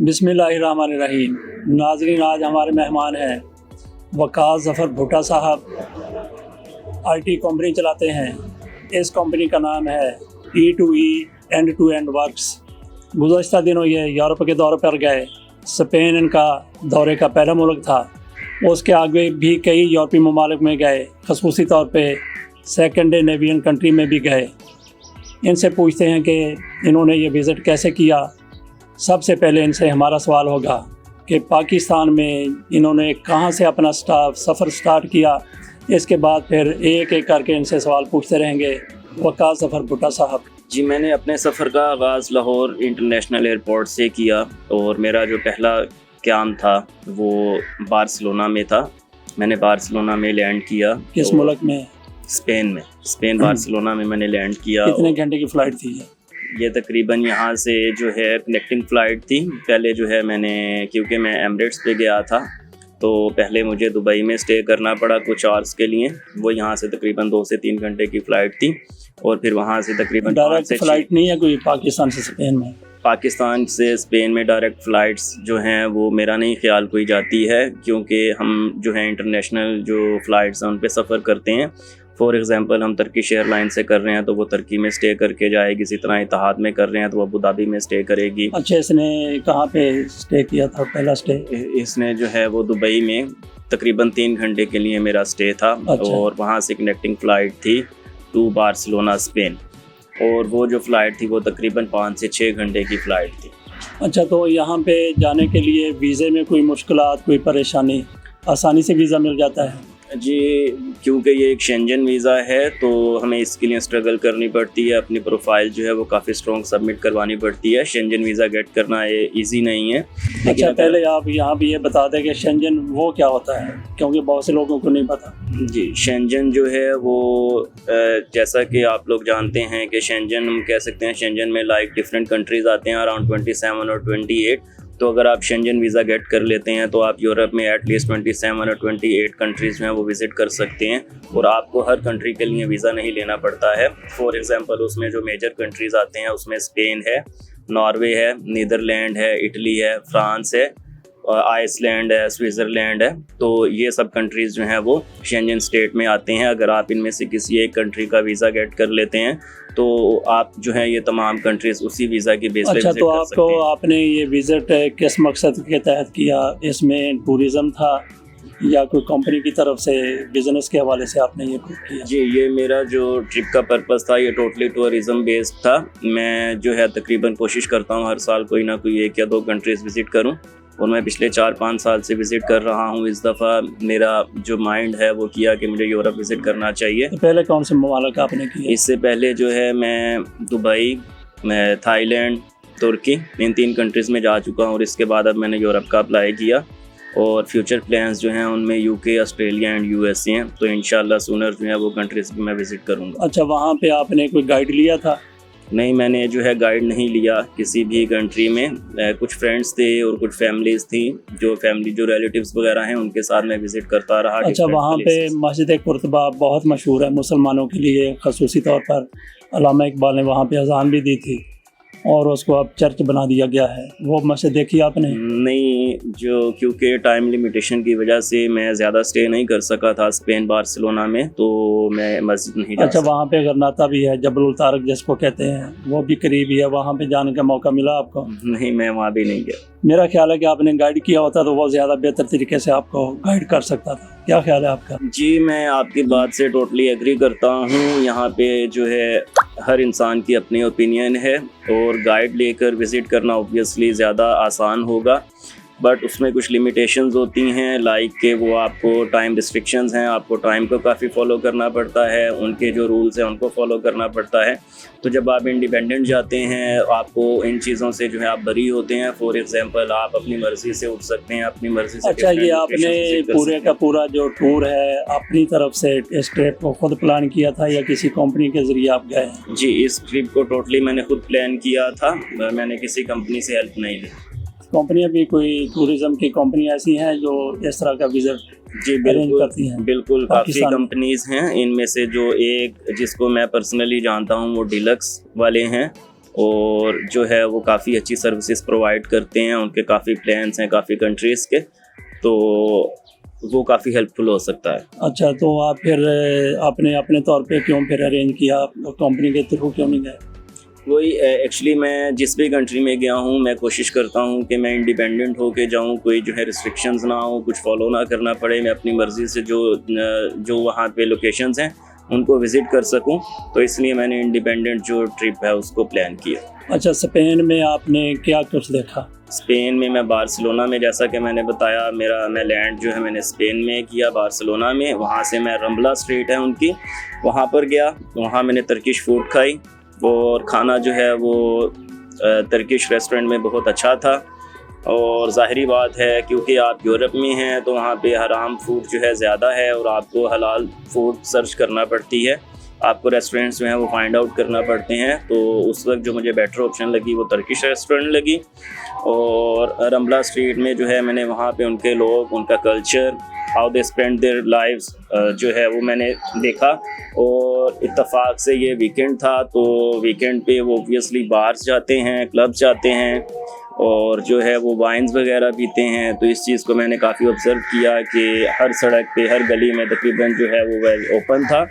बिस्मिल्लाहिर्रहमानिर्रहीम। नाज़रीन, आज हमारे मेहमान हैं वक़ास ज़फ़र भुट्टा साहब। आईटी कंपनी चलाते हैं। इस कंपनी का नाम है E2E एंड-टू-एंड वर्क्स। गुज़श्ता दिनों ये यूरोप के दौरे पर गए। स्पेन इनका दौरे का पहला मुल्क था। उसके आगे भी कई यूरोपीय ममालिक में गए, ख़ुसूसी तौर पे सेकेंड नेवियन कंट्री में भी गए। इनसे पूछते हैं कि इन्होंने ये विज़िट कैसे किया। सबसे पहले इनसे हमारा सवाल होगा कि पाकिस्तान में इन्होंने कहाँ से अपना सफ़र स्टार्ट किया। इसके बाद फिर एक एक करके इनसे सवाल पूछते रहेंगे। वक़ास ज़फ़र भुट्टा साहब। जी, मैंने अपने सफ़र का आगाज़ लाहौर इंटरनेशनल एयरपोर्ट से किया और मेरा जो पहला क़याम था वो बार्सिलोना में था। मैंने बार्सिलोना में लैंड किया। किस मुल्क में? स्पेन बार्सिलोना में मैंने लैंड किया। कितने घंटे की फ़्लाइट थी ये तकरीबन यहाँ से जो है कनेक्टिंग फ़्लाइट थी। पहले जो है मैंने, क्योंकि मैं एमिरेट्स पे गया था, तो पहले मुझे दुबई में स्टे करना पड़ा कुछ आवर्स के लिए। वो यहाँ से तकरीबन 2 से 3 घंटे की फ़्लाइट थी और फिर वहाँ से तकरीबन डायरेक्ट फ़्लाइट नहीं है कोई पाकिस्तान से स्पेन में? पाकिस्तान से स्पेन में डायरेक्ट फ़्लाइट्स जो हैं वो मेरा नहीं ख्याल कोई जाती है, क्योंकि हम जो है इंटरनेशनल जो फ़्लाइट्स हैं उन पे सफ़र करते हैं। फॉर एग्ज़ाम्पल हम टर्किश एयरलाइन से कर रहे हैं तो वो तुर्की में स्टे करके जाएगी। इसी तरह इत्तेहाद में कर रहे हैं तो वो अबू धाबी में स्टे करेगी। अच्छा, इसने कहाँ पे स्टे किया था पहला स्टे? इसने जो है वो दुबई में तकरीबन 3 घंटे के लिए मेरा स्टे था। अच्छा। और वहाँ से कनेक्टिंग फ़्लाइट थी टू बार्सिलोना स्पेन, और वो जो फ़्लाइट थी वो तकरीबन 5 से 6 घंटे की फ़्लाइट थी। अच्छा, तो यहाँ पे जाने के लिए वीज़े में कोई मुश्किलात, कोई परेशानी? आसानी से वीज़ा मिल जाता है? जी, क्योंकि ये एक शेंजन वीज़ा है तो हमें इसके लिए स्ट्रगल करनी पड़ती है। अपनी प्रोफाइल जो है वो काफ़ी स्ट्रॉन्ग सबमिट करवानी पड़ती है। शेंजन वीज़ा गेट करना इजी नहीं है। अच्छा, पहले आप यहाँ भी ये बता दें कि शेंजन वो क्या होता है, क्योंकि बहुत से लोगों को नहीं पता। जी, शेंजन जो है वो जैसा कि आप लोग जानते हैं कि शेंजन हम कह सकते हैं, शेंजन में लाइक डिफरेंट कंट्रीज़ आते हैं, अराउंड 27 और 28। तो अगर आप शेंजन वीज़ा गेट कर लेते हैं तो आप यूरोप में एटलीस्ट 27 और 28 कंट्रीज़ में वो विज़िट कर सकते हैं और आपको हर कंट्री के लिए वीज़ा नहीं लेना पड़ता है। फॉर एग्ज़ाम्पल उसमें जो मेजर कंट्रीज़ आते हैं उसमें स्पेन है, नॉर्वे है, नीदरलैंड है, इटली है, फ्रांस है, आइसलैंड है, स्विट्ज़रलैंड है। तो ये सब कंट्रीज़ जो हैं वो शेंजन स्टेट में आते हैं। अगर आप इनमें से किसी एक कंट्री का वीज़ा गेट कर लेते हैं तो आप जो है ये तमाम कंट्रीज़ उसी वीज़ा की बेस पे अच्छा, विजिट तो कर सकते हैं। आपने ये विज़िट किस मकसद के तहत किया? इसमें टूरिज़म था या कोई कंपनी की तरफ से बिज़नेस के हवाले से आपने ये किया? जी, ये मेरा जो ट्रिप का पर्पस था ये टोटली टूरिज़म बेस्ड था। मैं जो है तकरीबन कोशिश करता हूँ हर साल कोई ना कोई 1 या 2 कंट्रीज़ विज़िट करूँ और मैं पिछले 4-5 साल से विज़िट कर रहा हूँ। इस दफ़ा मेरा जो माइंड है वो किया कि मुझे यूरोप विज़िट करना चाहिए। तो पहले कौन से ममालिक आपने किए? इससे पहले जो है मैं दुबई, मैं थाईलैंड, तुर्की, इन 3 कंट्रीज़ में जा चुका हूँ और इसके बाद अब मैंने यूरोप का अप्लाई किया और फ्यूचर प्लान्स जो हैं उनमें UK, ऑस्ट्रेलिया एंड USA हैं। तो इंशाल्लाह सूनर जो है वो कंट्रीज़ भी मैं विज़िट करूँगा। अच्छा, वहाँ पे आपने कोई गाइड लिया था? नहीं, मैंने जो है गाइड नहीं लिया किसी भी कंट्री में। कुछ फ्रेंड्स थे और कुछ फैमिलीज़ थी, जो रिलेटिव्स वगैरह हैं उनके साथ मैं विज़िट करता रहा। अच्छा, वहाँ पे मस्जिद कुर्तबा बहुत मशहूर है मुसलमानों के लिए, ख़ुसूसी तौर पर अल्लामा इकबाल ने वहाँ पे अज़ान भी दी थी और उसको अब चर्च बना दिया गया है। वो मस्जिद देखी आपने? नहीं, जो क्योंकि टाइम लिमिटेशन की वजह से मैं ज़्यादा स्टे नहीं कर सका था स्पेन बार्सिलोना में, तो मैं मस्जिद नहीं जा अच्छा, सका। वहाँ पे गरनाता भी है, जबल तारक जिसको कहते हैं, वो भी करीब ही है। वहाँ पे जाने का मौका मिला आपको? नहीं, मैं वहाँ भी नहीं गया। मेरा ख्याल है कि आपने गाइड किया होता तो वो ज़्यादा बेहतर तरीके से आपको गाइड कर सकता था। क्या ख्याल है आपका? जी, मैं आपकी बात से टोटली एग्री करता हूँ। यहाँ पे जो है हर इंसान की अपनी ओपिनियन है और गाइड लेकर विज़िट करना ऑब्वियसली ज़्यादा आसान होगा, बट उसमें कुछ लिमिटेशंस होती हैं, लाइक कि वो आपको टाइम रिस्ट्रिक्शंस हैं, आपको टाइम को काफ़ी फॉलो करना पड़ता है, उनके जो रूल्स हैं उनको फॉलो करना पड़ता है। तो जब आप इंडिपेंडेंट जाते हैं आपको इन चीज़ों से जो है आप बरी होते हैं। फॉर एग्जांपल आप अपनी मर्ज़ी से उठ सकते हैं, अपनी मर्ज़ी से। अच्छा, ये आपने पूरे का पूरा जो टूर है अपनी तरफ से इस ट्रिप को खुद प्लान किया था या किसी कंपनी के ज़रिए आप गए? जी, इस ट्रिप को टोटली मैंने खुद प्लान किया था, मैंने किसी कंपनी से हेल्प नहीं ली। कंपनियां भी कोई टूरिज़म की कंपनी ऐसी हैं जो इस तरह का विज़िट जी बिल्कुल काफ़ी कंपनीज़ हैं। इनमें से जो एक जिसको मैं पर्सनली जानता हूँ वो डिलक्स वाले हैं और जो है वो काफ़ी अच्छी सर्विसेज प्रोवाइड करते हैं। उनके काफ़ी प्लान्स हैं काफ़ी कंट्रीज़ के, तो वो काफ़ी हेल्पफुल हो सकता है। अच्छा, तो आप फिर अपने अपने तौर पे क्यों फिर अरेंज किया, कंपनी के थ्रू क्यों नहीं गए? वही एक्चुअली मैं जिस भी कंट्री में गया हूँ मैं कोशिश करता हूँ कि मैं इंडिपेंडेंट होके जाऊँ, कोई जो है रिस्ट्रिक्शंस ना हो, कुछ फॉलो ना करना पड़े, मैं अपनी मर्ज़ी से जो वहाँ पे लोकेशंस हैं उनको विज़िट कर सकूँ। तो इसलिए मैंने इंडिपेंडेंट जो ट्रिप है उसको प्लान किया। अच्छा, स्पेन में आपने क्या कुछ देखा? स्पेन में मैं बार्सिलोना में, जैसा कि मैंने बताया, मैं लैंड जो है मैंने स्पेन में किया, बार्सिलोना में। वहाँ से मैं रंबला स्ट्रीट है उनकी, वहाँ पर गया। वहाँ मैंने तुर्किश फूड खाई और खाना जो है वो तुर्किश रेस्टोरेंट में बहुत अच्छा था। और ज़ाहिरी बात है क्योंकि आप यूरोप में हैं तो वहाँ पे हराम फूड जो है ज़्यादा है और आपको हलाल फूड सर्च करना पड़ती है, आपको रेस्टोरेंट्स जो हैं वो फाइंड आउट करना पड़ते हैं। तो उस वक्त जो मुझे बेटर ऑप्शन लगी वो तुर्किश रेस्टोरेंट लगी। और रंबला स्ट्रीट में जो है मैंने वहाँ पे उनके लोग, उनका culture, how they spend their lives जो है वो मैंने देखा। और इत्तेफाक से ये वीकेंड था तो वीकेंड पे वो ऑब्वियसली बार्स जाते हैं, क्लब्स जाते हैं और जो है वो वाइन्स वगैरह पीते हैं। तो इस चीज़ को मैंने काफ़ी ऑब्ज़र्व किया कि हर सड़क पे, हर गली में तकरीबन जो है वो वेल ओपन था।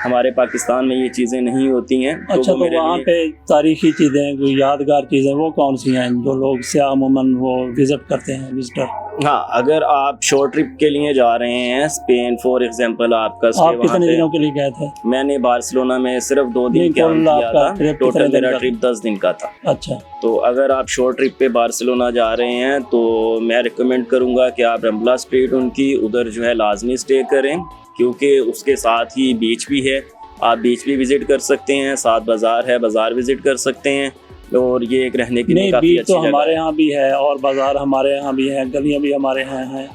हमारे पाकिस्तान में ये चीज़ें नहीं होती हैं। अच्छा, तो वहाँ पे तारीखी चीज़ें, कोई यादगार चीज़ें वो कौन सी हैं जो लोग सयाह अमूमन वो विज़िट करते हैं, विजिटर? हाँ, अगर आप शॉर्ट ट्रिप के लिए जा रहे हैं स्पेन फॉर एग्जांपल, आपका स्टे आप कितने दिनों के लिए गए थे? मैंने बार्सिलोना में सिर्फ 2 दिन क्या किया था, टोटल मेरा ट्रिप 10 दिन का था। अच्छा, तो अगर आप शॉर्ट ट्रिप पे बार्सिलोना जा रहे हैं तो मैं रिकमेंड करूँगा कि आप रंबला स्ट्रीट उनकी उधर जो है लाजमी स्टे करें, क्योंकि उसके साथ ही बीच भी है, आप बीच भी विज़िट कर सकते हैं, साथ बाज़ार है, बाज़ार विज़िट कर सकते हैं। और ये एक रहने के लिए काफ़ी अच्छी तो जगह हमारे है। यहाँ भी है और बाज़ार हमारे यहाँ भी है, गलियाँ भी हमारे यहाँ हैं।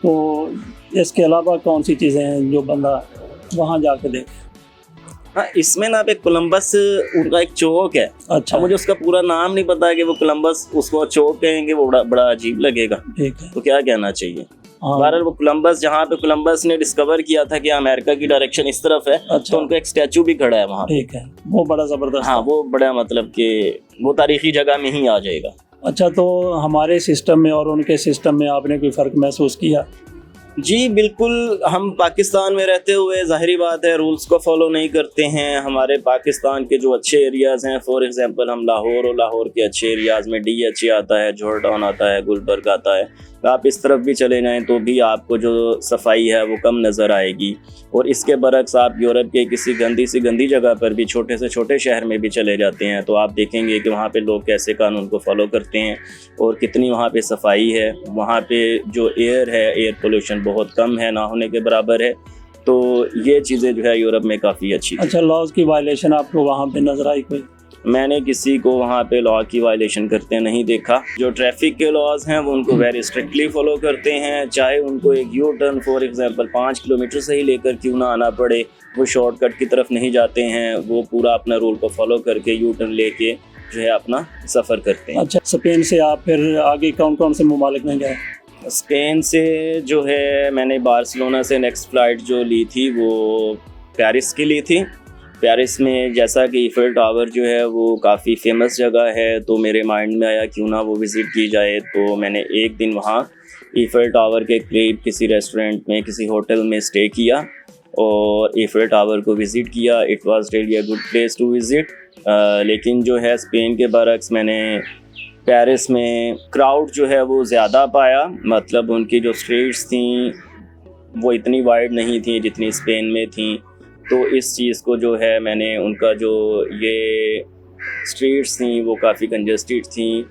तो इसके अलावा कौन सी चीज़ें हैं जो बंदा वहाँ जाके देखे? हाँ, इसमें ना एक कोलंबस उनका एक चौक है। अच्छा, मुझे उसका पूरा नाम नहीं पता कि वो कोलंबस उसको चौक कहेंगे, वो बड़ा अजीब लगेगा। ठीक है। तो क्या कहना चाहिए? हाँ, बहरहाल वो कोलंबस, जहाँ पे कोलंबस ने डिस्कवर किया था कि अमेरिका की डायरेक्शन इस तरफ है, अच्छा, तो उनका एक स्टैचू भी खड़ा है वहाँ। ठीक है, वो बड़ा ज़बरदस्त। हाँ, वो बड़ा मतलब कि वो तारीखी जगह में ही आ जाएगा। अच्छा, तो हमारे सिस्टम में और उनके सिस्टम में आपने कोई फ़र्क महसूस किया? जी बिल्कुल, हम पाकिस्तान में रहते हुए ज़ाहिरी बात है रूल्स को फॉलो नहीं करते हैं। हमारे पाकिस्तान के जो अच्छे एरियाज़ हैं, फॉर एग्जांपल हम लाहौर, और लाहौर के अच्छे एरियाज़ में DHA आता है, जोहरडाउन आता है, गुलबर्ग आता है। आप इस तरफ भी चले जाएं तो भी आपको जो सफाई है वो कम नज़र आएगी। और इसके बरक्स आप यूरोप के किसी गंदी सी गंदी जगह पर भी, छोटे से छोटे शहर में भी चले जाते हैं तो आप देखेंगे कि वहाँ पे लोग कैसे कानून को फॉलो करते हैं और कितनी वहाँ पे सफाई है। वहाँ पे जो एयर है, एयर पोल्यूशन बहुत कम है, ना होने के बराबर है। तो ये चीज़ें जो है यूरोप में काफ़ी अच्छी थी। अच्छा, लॉज की वायलेशन आपको वहाँ पे नज़र आई कोई? मैंने किसी को वहाँ पे लॉ की वायलेशन करते नहीं देखा। जो ट्रैफिक के लॉज हैं वो उनको वेरी स्ट्रिक्टली फॉलो करते हैं, चाहे उनको एक U turn for example 5 kilometre से ही लेकर क्यों ना आना पड़े, वो शॉर्टकट की तरफ नहीं जाते हैं, वो पूरा अपना रूल को फॉलो करके यू टर्न लेके जो है अपना सफ़र करते हैं। अच्छा, स्पेन से आप फिर आगे कौन कौन से ममालिक में गए? स्पेन से जो है मैंने बार्सिलोना से नेक्स्ट फ़्लाइट जो ली थी वो पेरिस की ली थी। पेरिस में जैसा कि ईफेल टावर जो है वो काफ़ी फेमस जगह है, तो मेरे माइंड में आया क्यों ना वो विज़िट की जाए। तो मैंने एक दिन वहाँ ईफेल टावर के करीब किसी रेस्टोरेंट में, किसी होटल में स्टे किया और ईफेल टावर को विज़िट किया। It was really a good place to visit. लेकिन जो है स्पेन के बरक्स मैंने पेरिस में क्राउड जो है वो ज़्यादा पाया, मतलब उनकी जो स्ट्रीट्स थी वो इतनी वाइड नहीं थी जितनी स्पेन में थी। तो इस चीज़ को जो है मैंने उनका जो ये स्ट्रीट्स थी वो काफ़ी कंजस्टेड थी,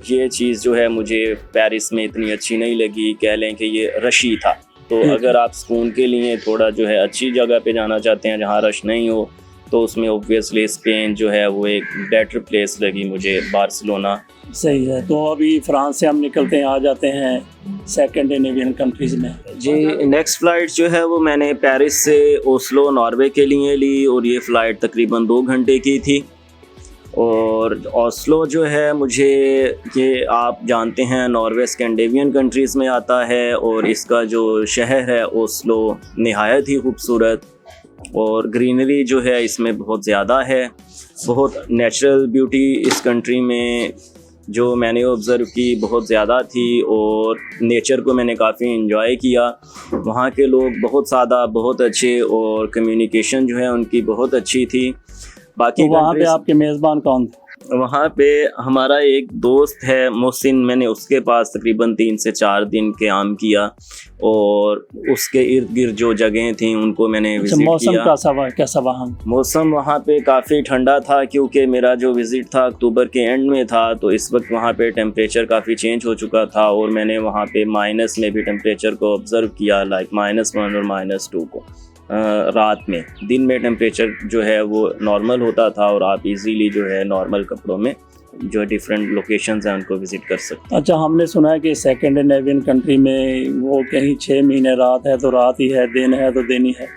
ये चीज़ जो है मुझे पेरिस में इतनी अच्छी नहीं लगी। कह लें कि ये रशी था। तो अगर आप सुकून के लिए थोड़ा जो है अच्छी जगह पे जाना चाहते हैं जहाँ रश नहीं हो, तो उसमें ऑब्वियसली स्पेन जो है वो एक बेटर प्लेस लगी मुझे, बार्सिलोना। सही है। तो अभी फ्रांस से हम निकलते हैं, आ जाते हैं सेकंड नेवियन कंट्रीज़ में। जी, नेक्स्ट फ़्लाइट जो है वो मैंने पेरिस से ओस्लो नॉर्वे के लिए ली और ये फ़्लाइट तकरीबन 2 घंटे की थी। और ओस्लो जो है मुझे, ये आप जानते हैं नॉर्वे स्कैंडिनेवियन कंट्रीज़ में आता है और इसका जो शहर है ओस्लो नहायत ही खूबसूरत, और ग्रीनरी जो है इसमें बहुत ज़्यादा है, बहुत नेचुरल ब्यूटी इस कंट्री में जो मैंने ऑब्ज़र्व की बहुत ज़्यादा थी, और नेचर को मैंने काफ़ी इन्जॉय किया। वहाँ के लोग बहुत सादा, बहुत अच्छे, और कम्युनिकेशन जो है उनकी बहुत अच्छी थी। बाकी तो वहाँ पे आपके मेज़बान कौन थे? वहाँ पे हमारा एक दोस्त है मोहसिन, मैंने उसके पास तकरीबन 3 से 4 दिन क़याम किया, और उसके इर्द गिर्द जो जगहें थी उनको मैंने विज़िट किया। मौसम कैसा वहाँ? मौसम वहाँ पे काफ़ी ठंडा था, क्योंकि मेरा जो विज़िट था अक्टूबर के एंड में था, तो इस वक्त वहाँ पे टेम्परेचर काफ़ी चेंज हो चुका था, और मैंने वहाँ पे माइनस में भी टेम्परेचर को ऑब्ज़र्व किया, लाइक -1 और -2 को। रात में, दिन में टेम्परेचर जो है वो नॉर्मल होता था, और आप इजीली जो है नॉर्मल कपड़ों में जो डिफरेंट लोकेशंस हैं उनको विज़िट कर सकते हैं। अच्छा, हमने सुना है कि स्कैंडिनेवियन कंट्री में वो कहीं 6 महीने रात है तो रात ही है, दिन है तो दिन ही है,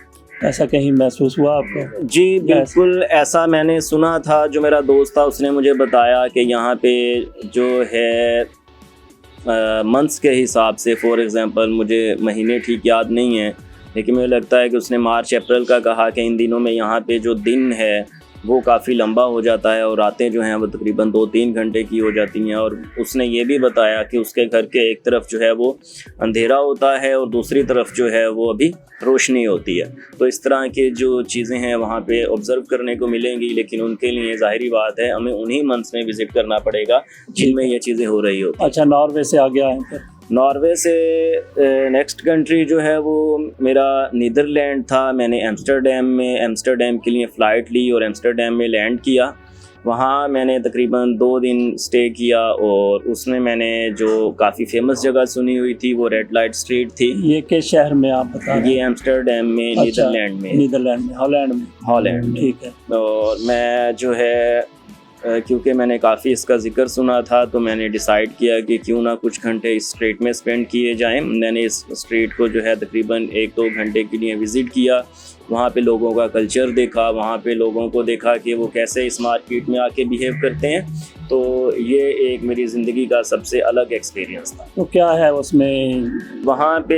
ऐसा कहीं महसूस हुआ आपको? जी बिल्कुल, ऐसा मैंने सुना था। जो मेरा दोस्त था उसने मुझे बताया कि यहाँ पे जो है मंथ्स के हिसाब से, फॉर एग्ज़ाम्पल मुझे महीने ठीक याद नहीं है, लेकिन मुझे लगता है कि उसने मार्च अप्रैल का कहा कि इन दिनों में यहाँ पे जो दिन है वो काफ़ी लंबा हो जाता है, और रातें जो हैं वो तकरीबन 2-3 घंटे की हो जाती हैं। और उसने ये भी बताया कि उसके घर के एक तरफ जो है वो अंधेरा होता है, और दूसरी तरफ जो है वो अभी रोशनी होती है। तो इस तरह के जो चीज़ें हैं वहाँ पे ऑब्ज़र्व करने को मिलेंगी, लेकिन उनके लिए ज़ाहिरी बात है हमें उन्हीं मंथ्स में विज़िट करना पड़ेगा जिनमें ये चीज़ें हो रही होती। अच्छा, नॉर्वे से आ गया है फिर? नॉर्वे से नेक्स्ट कंट्री जो है वो मेरा नीदरलैंड था। मैंने एम्स्टर्डम के लिए फ़्लाइट ली और एम्स्टर्डम में लैंड किया। वहाँ मैंने तकरीबन 2 दिन स्टे किया, और उसमें मैंने जो काफ़ी फेमस जगह सुनी हुई थी वो रेड लाइट स्ट्रीट थी। ये किस शहर में आप बता रहे हैं? ये एम्स्टर्डम में, अच्छा, नीदरलैंड में, हॉलैंड में। ठीक है। और मैं जो है क्योंकि मैंने काफ़ी इसका ज़िक्र सुना था, तो मैंने डिसाइड किया कि क्यों ना कुछ घंटे इस स्ट्रीट में स्पेंड किए जाएं। मैंने इस स्ट्रीट को जो है तकरीबन 1-2 घंटे के लिए विज़िट किया। वहाँ पे लोगों का कल्चर देखा, वहाँ पे लोगों को देखा कि वो कैसे इस मार्केट में आके बिहेव करते हैं। तो ये एक मेरी ज़िंदगी का सबसे अलग एक्सपीरियंस था। तो क्या है उसमें? वहाँ पे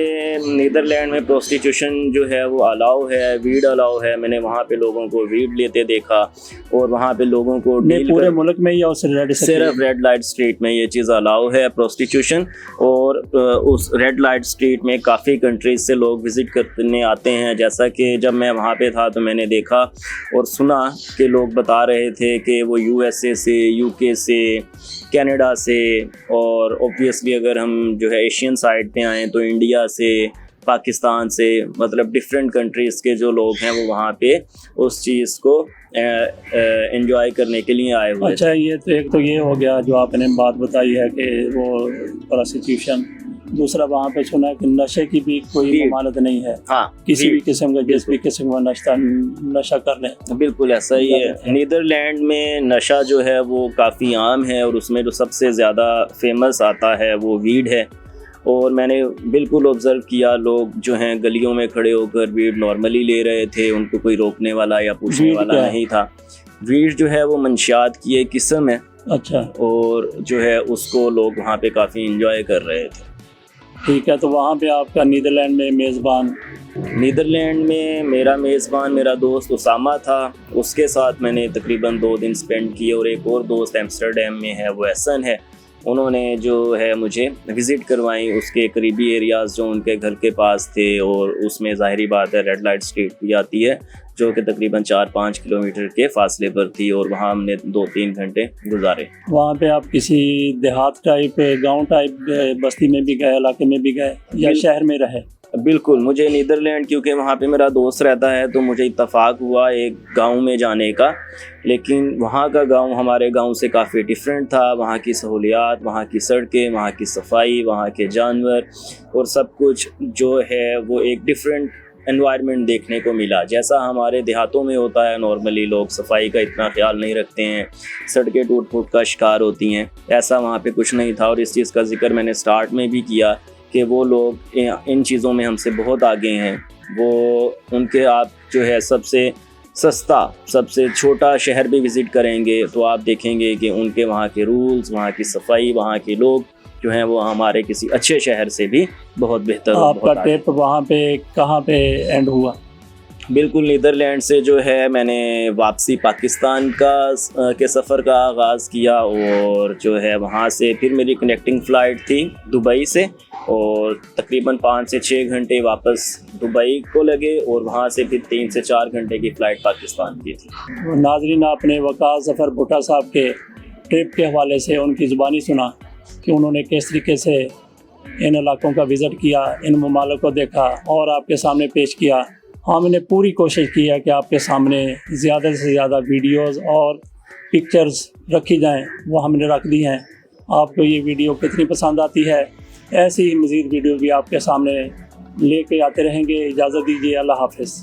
नीदरलैंड में प्रोस्टिट्यूशन जो है वो अलाउ है, वीड अलाउ है। मैंने वहाँ पे लोगों को वीड लेते देखा, और वहाँ पे लोगों को पूरे मुल्क में या सिर्फ रेड लाइट स्ट्रीट में ये चीज़ अलाउ है, प्रोस्टिट्यूशन। और उस रेड लाइट स्ट्रीट में काफ़ी कंट्रीज से लोग विज़िट करने आते हैं। जैसा कि जब मैं वहाँ पे था तो मैंने देखा और सुना कि लोग बता रहे थे कि वो USA से, UK से, कनाडा से, और ऑब्वियसली अगर हम जो है एशियन साइड पे आएँ तो इंडिया से, पाकिस्तान से, मतलब डिफरेंट कंट्रीज़ के जो लोग हैं वो वहाँ पे उस चीज़ को एंजॉय करने के लिए आए हुए। अच्छा, ये तो एक तो ये हो गया जो आपने बात बताई है कि वो प्रोस्टिट्यूशन। दूसरा, वहाँ पे सुना कि नशे की भी कोई ममानत नहीं है। हाँ, किसी भी किस्म का, जिस भी किस्म का नशा कर लें। बिल्कुल ऐसा ही है। नीदरलैंड में नशा जो है वो काफ़ी आम है, और उसमें जो सबसे ज़्यादा फेमस आता है वो वीड है। और मैंने बिल्कुल ऑब्ज़र्व किया, लोग जो हैं गलियों में खड़े होकर वीड नॉर्मली ले रहे थे, उनको कोई रोकने वाला या पूछने वाला नहीं था। वीड जो है वो मंशियात की एक किस्म है। अच्छा। और जो है उसको लोग वहाँ पे काफ़ी इंजॉय कर रहे थे। ठीक है, तो वहाँ पे आपका नीदरलैंड में मेज़बान? नीदरलैंड में मेरा मेज़बान मेरा दोस्त उसामा था, उसके साथ मैंने तकरीबन 2 दिन स्पेंड किए। और एक और दोस्त एम्स्टर्डम में है, वो एहसन है। उन्होंने जो है मुझे विज़िट करवाई उसके करीबी एरियाज़ जो उनके घर के पास थे, और उसमें ज़ाहिरी बात है रेड लाइट स्ट्रीट भी आती है जो कि तकरीबन 4-5 किलोमीटर के फासले पर थी, और वहाँ हमने 2-3 घंटे गुजारे। वहाँ पे आप किसी देहात टाइप, गांव टाइप बस्ती में भी गए, इलाके में भी गए, या शहर में रहे? बिल्कुल, मुझे नीदरलैंड क्योंकि वहाँ पे मेरा दोस्त रहता है तो मुझे इत्तफ़ाक हुआ एक गांव में जाने का, लेकिन वहाँ का गांव हमारे गांव से काफ़ी डिफरेंट था। वहाँ की सहूलियात, वहाँ की सड़कें, वहाँ की सफाई, वहाँ के जानवर और सब कुछ जो है वो एक डिफरेंट एनवायरनमेंट देखने को मिला। जैसा हमारे देहातों में होता है, नॉर्मली लोग सफाई का इतना ख्याल नहीं रखते हैं, सड़कें टूट फूट का शिकार होती हैं, ऐसा वहाँ पे कुछ नहीं था। और इस चीज़ का जिक्र मैंने स्टार्ट में भी किया कि वो लोग इन चीज़ों में हमसे बहुत आगे हैं। वो उनके आप जो है सबसे सस्ता, सबसे छोटा शहर भी विज़िट करेंगे तो आप देखेंगे कि उनके वहाँ के रूल्स, वहाँ की सफाई, वहाँ के लोग जो हैं वो हमारे किसी अच्छे शहर से भी बहुत बेहतर। आपका ट्रिप वहाँ पे कहाँ पे एंड हुआ? बिल्कुल नीदरलैंड से जो है मैंने वापसी पाकिस्तान के सफ़र का आगाज़ किया और जो है वहाँ से फिर मेरी कनेक्टिंग फ़्लाइट थी दुबई से और तकरीबन 5 से 6 घंटे वापस दुबई को लगे और वहाँ से फिर 3 से 4 घंटे की फ़्लाइट पाकिस्तान की थी। नाज़रीन, आपने वकास ज़फ़र भुट्टो साहब के ट्रिप के हवाले से उनकी ज़ुबानी सुना कि उन्होंने किस तरीके से इन इलाकों का विज़िट किया, इन ममालिक को देखा और आपके सामने पेश किया। हमने पूरी कोशिश की है कि आपके सामने ज़्यादा से ज़्यादा वीडियोस और पिक्चर्स रखी जाएं, वो हमने रख दी हैं। आपको ये वीडियो कितनी पसंद आती है, ऐसी ही मज़ीद वीडियो भी आपके सामने लेके आते रहेंगे। इजाज़त दीजिए, अल्लाह हाफ़िज़।